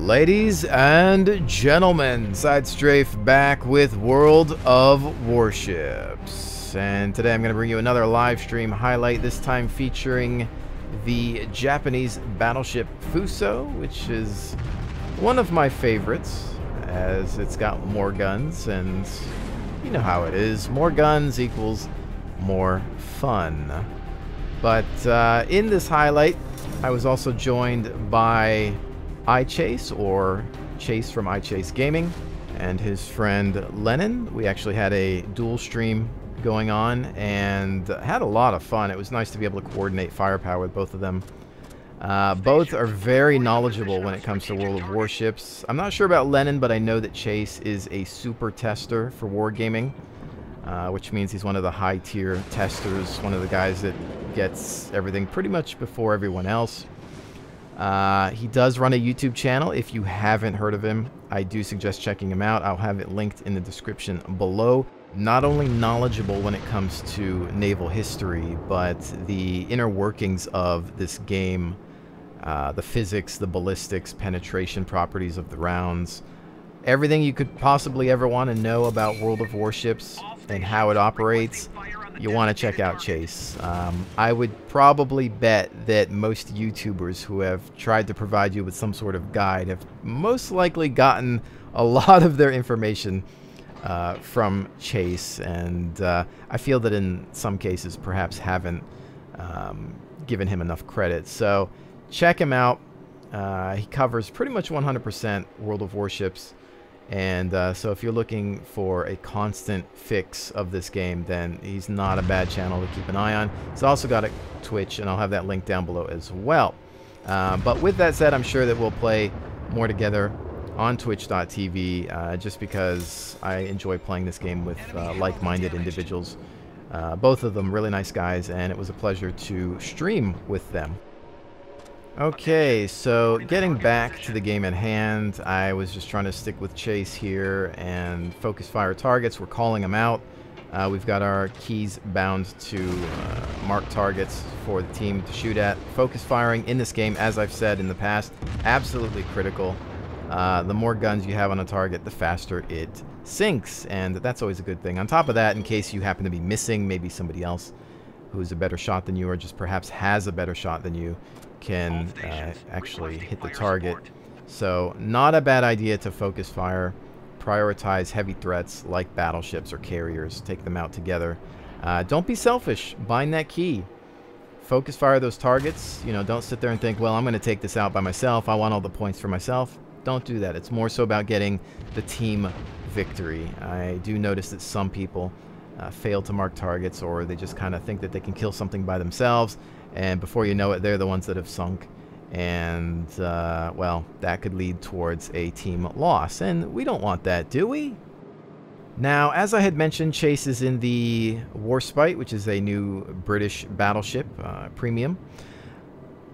Ladies and gentlemen, Sidestrafe back with World of Warships. And today I'm going to bring you another live stream highlight, this time featuring the Japanese battleship Fuso, which is one of my favorites, as it's got more guns, and you know how it is. More guns equals more fun. But in this highlight, I was also joined by iChase, or Chase from iChase Gaming, and his friend Lennon. We actually had a dual stream going on and had a lot of fun. It was nice to be able to coordinate firepower with both of them. Both are very knowledgeable when it comes to World of Warships. I'm not sure about Lennon, but I know that Chase is a super tester for wargaming, which means he's one of the high-tier testers, one of the guys that gets everything pretty much before everyone else. He does run a YouTube channel. If you haven't heard of him, I do suggest checking him out. I'll have it linked in the description below. Not only knowledgeable when it comes to naval history, but the inner workings of this game, the physics, the ballistics, penetration properties of the rounds, everything you could possibly ever want to know about World of Warships and how it operates. You want to check out Chase. I would probably bet that most YouTubers who have tried to provide you with some sort of guide have most likely gotten a lot of their information from Chase, and I feel that in some cases perhaps haven't given him enough credit. So check him out. He covers pretty much 100% World of Warships. And so if you're looking for a constant fix of this game, then he's not a bad channel to keep an eye on. He's also got a Twitch, and I'll have that link down below as well. But with that said, I'm sure that we'll play more together on twitch.tv, just because I enjoy playing this game with like-minded individuals. Both of them really nice guys, and it was a pleasure to stream with them. Okay, so getting back to the game at hand, I was just trying to stick with Chase here and focus fire targets. We're calling them out. We've got our keys bound to mark targets for the team to shoot at. Focus firing in this game, as I've said in the past, absolutely critical. The more guns you have on a target, the faster it sinks, and that's always a good thing. On top of that, in case you happen to be missing, maybe somebody else who's a better shot than you, or just perhaps has a better shot than you, can actually hit the target. So not a bad idea to focus fire. Prioritize heavy threats like battleships or carriers. Take them out together. Don't be selfish. Bind that key. Focus fire those targets. You know, don't sit there and think, well, I'm going to take this out by myself. I want all the points for myself. Don't do that. It's more so about getting the team victory. I do notice that some people fail to mark targets, or they just kind of think that they can kill something by themselves, and before you know it, they're the ones that have sunk, and well, that could lead towards a team loss, and we don't want that, do we? Now, as I had mentioned, Chase is in the Warspite, which is a new British battleship, premium,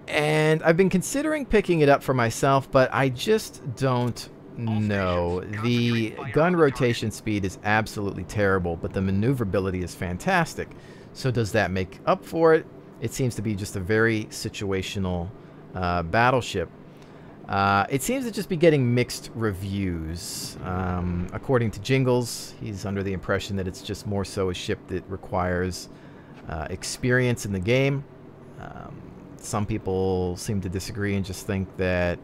and I've been considering picking it up for myself, but I just don't know. The gun rotation speed is absolutely terrible, but the maneuverability is fantastic. So does that make up for it? It seems to be just a very situational battleship. It seems to just be getting mixed reviews. According to Jingles, he's under the impression that it's just more so a ship that requires experience in the game. Some people seem to disagree and just think that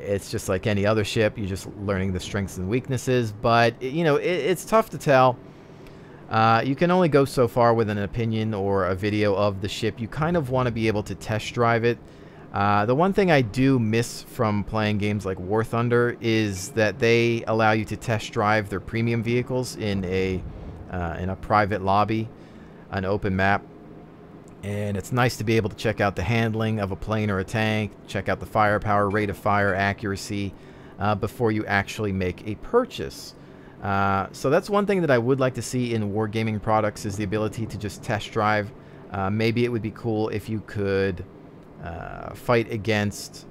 it's just like any other ship. You're just learning the strengths and weaknesses, but you know, it's tough to tell. You can only go so far with an opinion or a video of the ship. You kind of want to be able to test drive it. The one thing I do miss from playing games like War Thunder is that they allow you to test drive their premium vehicles in a private lobby, an open map. And it's nice to be able to check out the handling of a plane or a tank, check out the firepower, rate of fire, accuracy, before you actually make a purchase. So that's one thing that I would like to see in wargaming products, is the ability to just test drive. Maybe it would be cool if you could fight against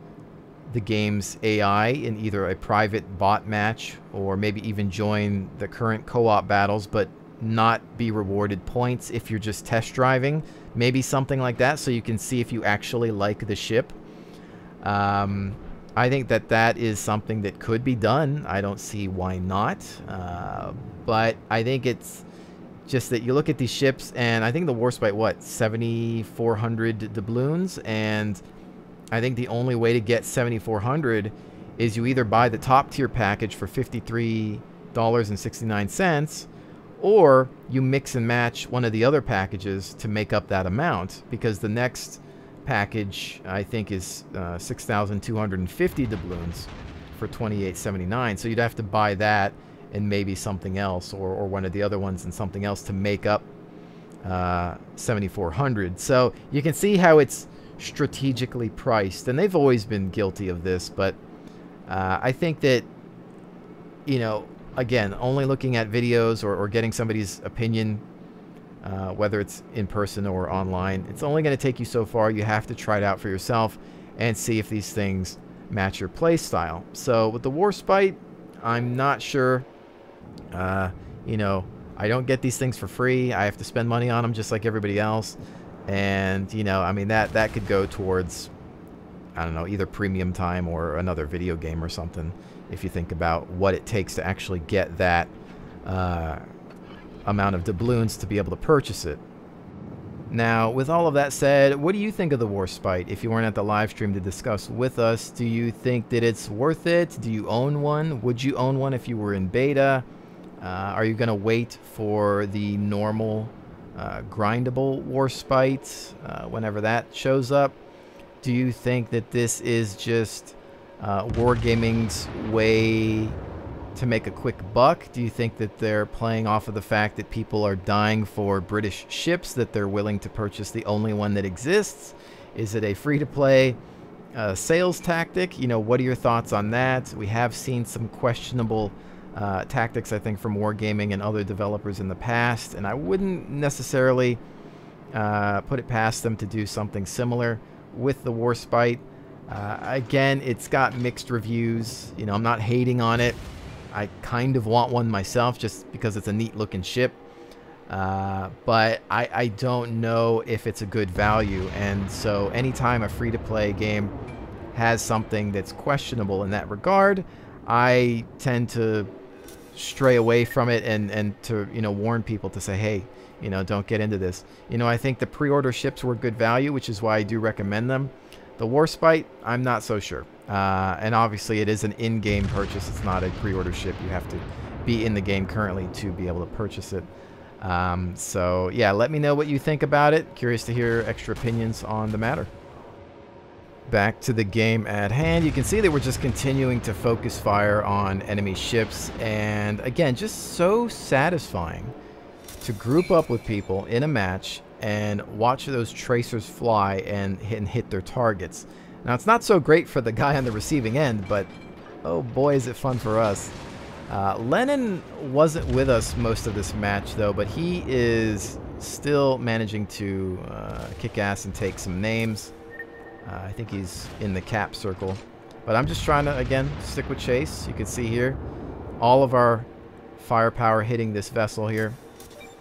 the game's AI in either a private bot match, or maybe even join the current co-op battles, but not be rewarded points if you're just test driving. Maybe something like that, so you can see if you actually like the ship. I think that that is something that could be done. I don't see why not. But I think it's just that you look at these ships, and I think the Warspite, what, 7,400 doubloons? And I think the only way to get 7,400 is you either buy the top tier package for $53.69, or you mix and match one of the other packages to make up that amount, because the next package I think is 6,250 doubloons for $28.79. So you'd have to buy that and maybe something else, or one of the other ones and something else to make up 7,400. So you can see how it's strategically priced, and they've always been guilty of this. But I think that, you know, again, only looking at videos or getting somebody's opinion, whether it's in person or online, it's only going to take you so far. You have to try it out for yourself and see if these things match your play style. So with the Warspite, I'm not sure. You know, I don't get these things for free. I have to spend money on them just like everybody else. And, you know, I mean, that could go towards, I don't know, either premium time or another video game or something, if you think about what it takes to actually get that amount of doubloons to be able to purchase it. Now, with all of that said, what do you think of the Warspite? If you weren't at the live stream to discuss with us, do you think that it's worth it? Do you own one? Would you own one if you were in beta? Are you going to wait for the normal grindable Warspite whenever that shows up? Do you think that this is just Wargaming's way to make a quick buck? Do you think that they're playing off of the fact that people are dying for British ships, that they're willing to purchase the only one that exists? Is it a free-to-play sales tactic? You know, what are your thoughts on that? We have seen some questionable tactics, I think, from Wargaming and other developers in the past, and I wouldn't necessarily put it past them to do something similar with the Warspite. Again, it's got mixed reviews. You know, I'm not hating on it. I kind of want one myself just because it's a neat looking ship. But I don't know if it's a good value. And so anytime a free-to-play game has something that's questionable in that regard, I tend to stray away from it and to, you know, warn people to say, hey, you know, don't get into this. You know, I think the pre-order ships were good value, which is why I do recommend them. The Warspite, I'm not so sure. And obviously it is an in-game purchase. It's not a pre-order ship. You have to be in the game currently to be able to purchase it. So yeah, let me know what you think about it. Curious to hear extra opinions on the matter. Back to the game at hand, you can see that we're just continuing to focus fire on enemy ships, and again, just so satisfying to group up with people in a match and watch those tracers fly and hit their targets. Now, it's not so great for the guy on the receiving end, but oh boy, is it fun for us. Lennon wasn't with us most of this match though, but he is still managing to kick ass and take some names. I think he's in the cap circle. But I'm just trying to, again, stick with chase. You can see here all of our firepower hitting this vessel here,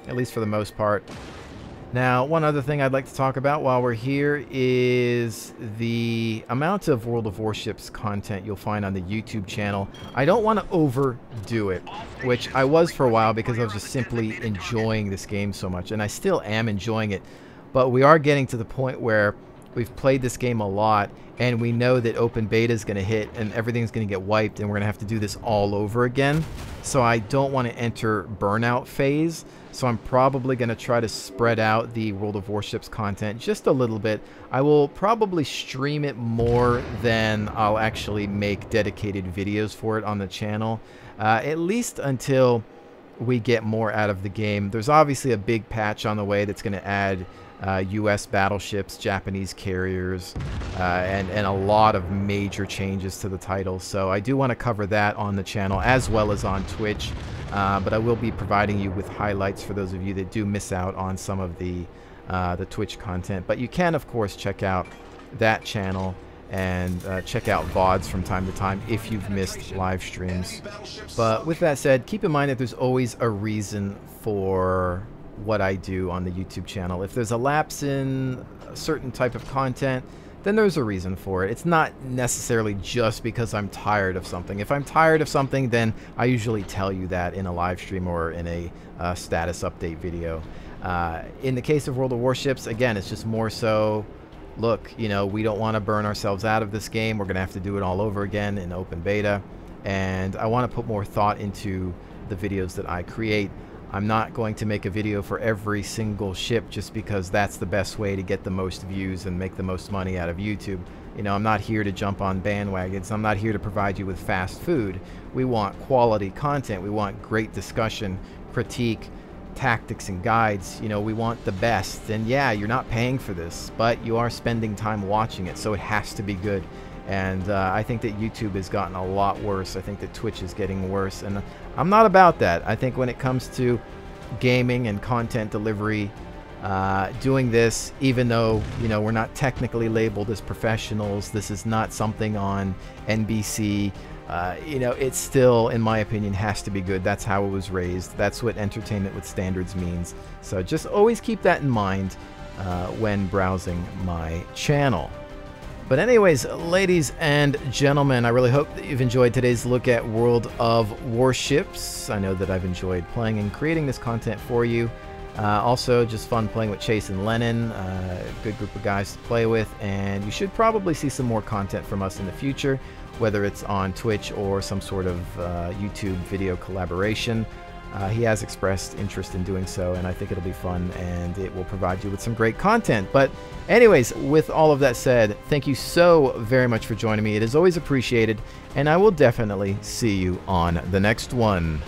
at least for the most part. Now, one other thing I'd like to talk about while we're here is the amount of World of Warships content you'll find on the YouTube channel. I don't want to overdo it, which I was for a while because I was just simply enjoying this game so much, and I still am enjoying it. But we are getting to the point where we've played this game a lot, and we know that open beta is going to hit and everything's going to get wiped, and we're going to have to do this all over again. So I don't want to enter burnout phase. So I'm probably going to try to spread out the World of Warships content just a little bit. I will probably stream it more than I'll actually make dedicated videos for it on the channel, at least until we get more out of the game. There's obviously a big patch on the way that's going to add US battleships, Japanese carriers, and a lot of major changes to the title. So I do want to cover that on the channel as well as on Twitch. But I will be providing you with highlights for those of you that do miss out on some of the Twitch content. But you can, of course, check out that channel and check out VODs from time to time if you've missed live streams. But with that said, keep in mind that there's always a reason for what I do on the YouTube channel. If there's a lapse in a certain type of content, then there's a reason for it. It's not necessarily just because I'm tired of something. If I'm tired of something, then I usually tell you that in a live stream or in a status update video. In the case of World of Warships, again, it's just more so, look, you know, we don't want to burn ourselves out of this game. We're going to have to do it all over again in open beta. And I want to put more thought into the videos that I create. I'm not going to make a video for every single ship just because that's the best way to get the most views and make the most money out of YouTube. You know, I'm not here to jump on bandwagons. I'm not here to provide you with fast food. We want quality content. We want great discussion, critique, tactics and guides. You know, we want the best. And yeah, you're not paying for this, but you are spending time watching it, so it has to be good. And I think that YouTube has gotten a lot worse. I think that Twitch is getting worse, and I'm not about that. I think when it comes to gaming and content delivery, doing this, even though, you know, we're not technically labeled as professionals, this is not something on NBC, you know, it still, in my opinion, has to be good. That's how it was raised. That's what entertainment with standards means. So just always keep that in mind when browsing my channel. But anyways, ladies and gentlemen, I really hope that you've enjoyed today's look at World of Warships. I know that I've enjoyed playing and creating this content for you. Also, just fun playing with Chase and Lennon. Good group of guys to play with, and you should probably see some more content from us in the future, whether it's on Twitch or some sort of YouTube video collaboration. He has expressed interest in doing so, and I think it'll be fun, and it will provide you with some great content. But anyways, with all of that said, thank you so very much for joining me. It is always appreciated, and I will definitely see you on the next one.